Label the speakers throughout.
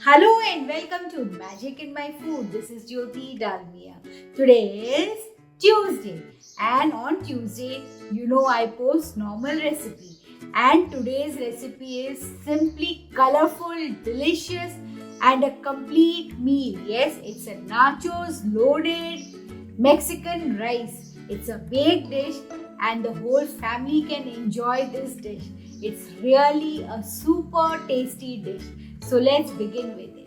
Speaker 1: Hello and welcome to Magic in My Food. This is Jyoti Dalmia. Today is Tuesday, and on Tuesday, I post normal recipe. And today's recipe is simply colorful, delicious, and a complete meal. Yes, it's a nachos loaded Mexican rice. It's a baked dish, and the whole family can enjoy this dish. It's really a super tasty dish. So let's begin with it.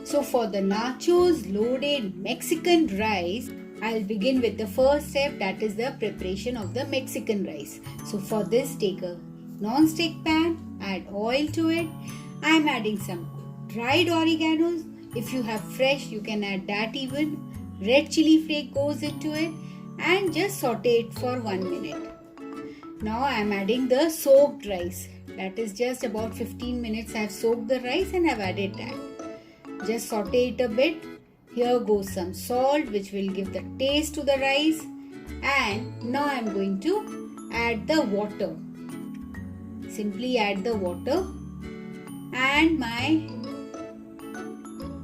Speaker 1: So for the nachos loaded Mexican rice, I'll begin with the first step, that is the preparation of the Mexican rice. So for this, take a non-stick pan, add oil to it. I'm adding some dried oreganos. If you have fresh, you can add that even. Red chili flake goes into it and just saute it for 1 minute. Now I am adding the soaked rice. That is just about 15 minutes I have soaked the rice and I have added that. Just saute it a bit. Here goes some salt which will give the taste to the rice. And now I am going to add the water. Simply add the water. And my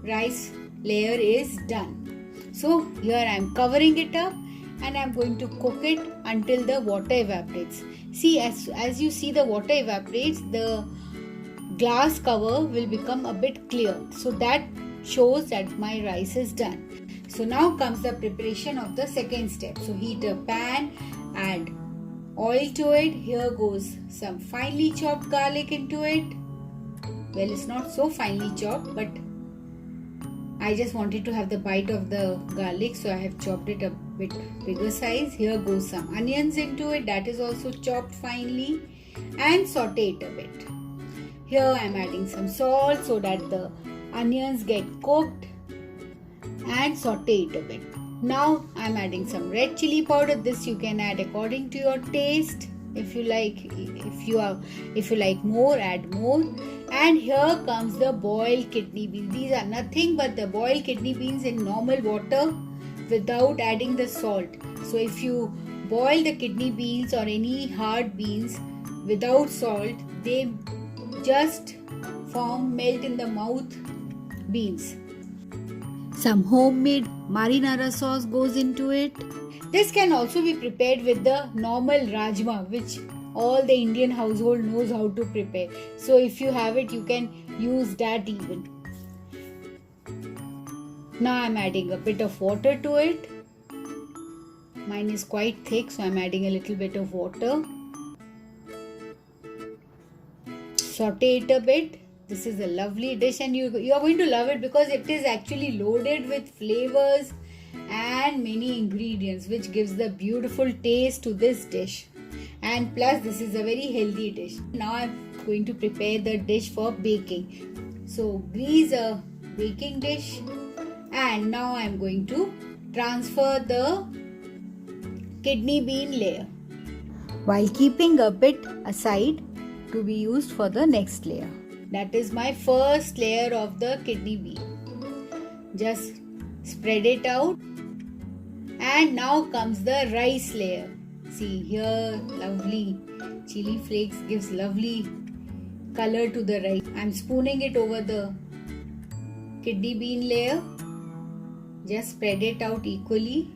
Speaker 1: rice layer is done. So here I am covering it up and I am going to cook it until the water evaporates. See, as you see the water evaporates, the glass cover will become a bit clear. So that shows that my rice is done. So now comes the preparation of the second step. So heat a pan, add oil to it. Here goes some finely chopped garlic into it. Well, it's not so finely chopped, but I just wanted to have the bite of the garlic, so I have chopped it a bit bigger size. Here goes some onions into it, that is also chopped finely, and saute it a bit. Here I am adding some salt so that the onions get cooked, and saute it a bit. Now I am adding some red chili powder. This you can add according to your taste. If you like, if you like more, add more. And here comes the boiled kidney beans. These are nothing but the boiled kidney beans in normal water without adding the salt. So if you boil the kidney beans or any hard beans without salt, they just form melt in the mouth beans. Some homemade marinara sauce goes into it. This can also be prepared with the normal rajma, which all the Indian household knows how to prepare. So if you have it, you can use that even. Now I am adding a bit of water to it. Mine is quite thick, so I am adding a little bit of water. Saute it a bit. This is a lovely dish and you are going to love it because it is actually loaded with flavors and many ingredients, which gives the beautiful taste to this dish. And plus this is a very healthy dish. Now I am going to prepare the dish for baking. So grease a baking dish, and now I am going to transfer the kidney bean layer while keeping a bit aside to be used for the next layer. That is my first layer of the kidney bean. Just spread it out. And now comes the rice layer. See here, lovely chili flakes gives lovely color to the rice. I am spooning it over the kidney bean layer. Just spread it out equally.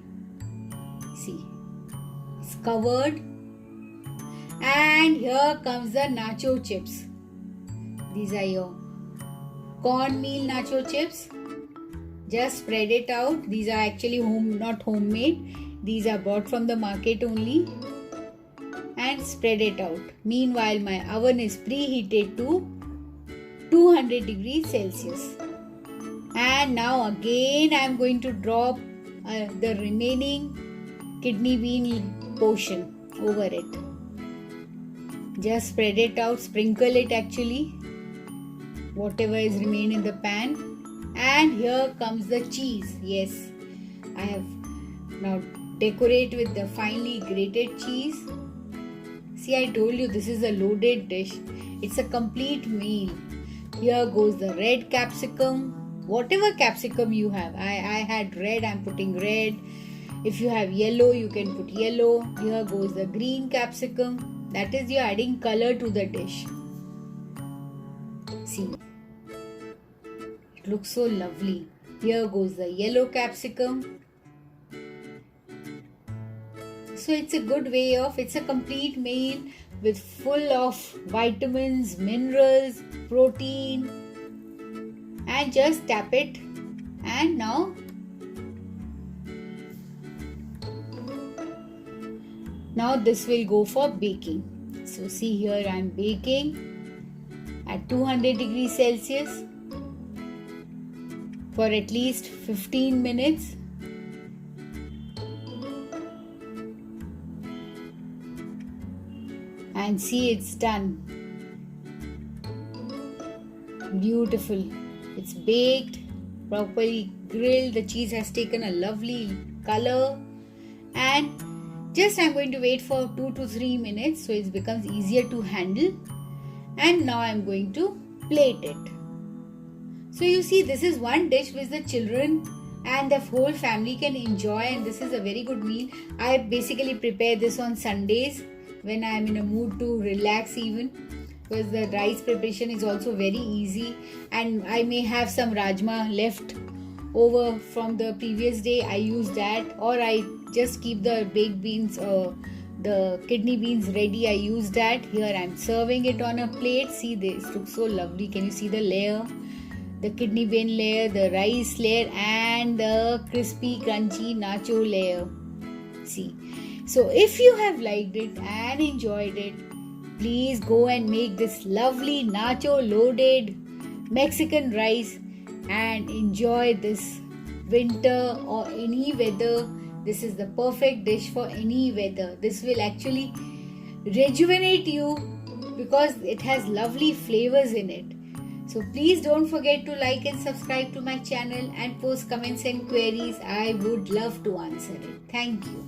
Speaker 1: See, it's covered. And here comes the nacho chips. These are your cornmeal nacho chips. Just spread it out. These are actually not homemade. These are bought from the market only. And spread it out. Meanwhile, my oven is preheated to 200 degrees Celsius. And now again I am going to drop the remaining kidney bean portion over it. Just spread it out, sprinkle it actually, whatever is remain in the pan. And here comes the cheese. Yes, I have now decorate with the finely grated cheese. See, I told you this is a loaded dish. It's a complete meal. Here goes the red capsicum. whatever capsicum you have. I had red, I'm putting red. If you have yellow, you can put yellow. Here goes the green capsicum. That is, you're adding color to the dish. See, it looks so lovely. Here goes the yellow capsicum. So it's a good way of, it's a complete meal with full of vitamins, minerals, protein, and just tap it. And now this will go for baking. So see here, I am baking at 200 degrees Celsius for at least 15 minutes. And see, it's done. Beautiful. It's baked, properly grilled. The cheese has taken a lovely color. And just I'm going to wait for 2 to 3 minutes so it becomes easier to handle. And now I'm going to plate it. So you see, this is one dish which the children and the whole family can enjoy, and this is a very good meal. I basically prepare this on Sundays when I am in a mood to relax even, because the rice preparation is also very easy, and I may have some rajma left over from the previous day. I use that, or I just keep the baked beans or the kidney beans ready. I use that. Here I am serving it on a plate. See, this looks so lovely. Can you see the layer? The kidney bean layer, the rice layer, and the crispy crunchy nacho layer. See. So if you have liked it and enjoyed it, please go and make this lovely nacho loaded Mexican rice and enjoy this winter or any weather. This is the perfect dish for any weather. This will actually rejuvenate you because it has lovely flavors in it. So please don't forget to like and subscribe to my channel and post comments and queries. I would love to answer it. Thank you.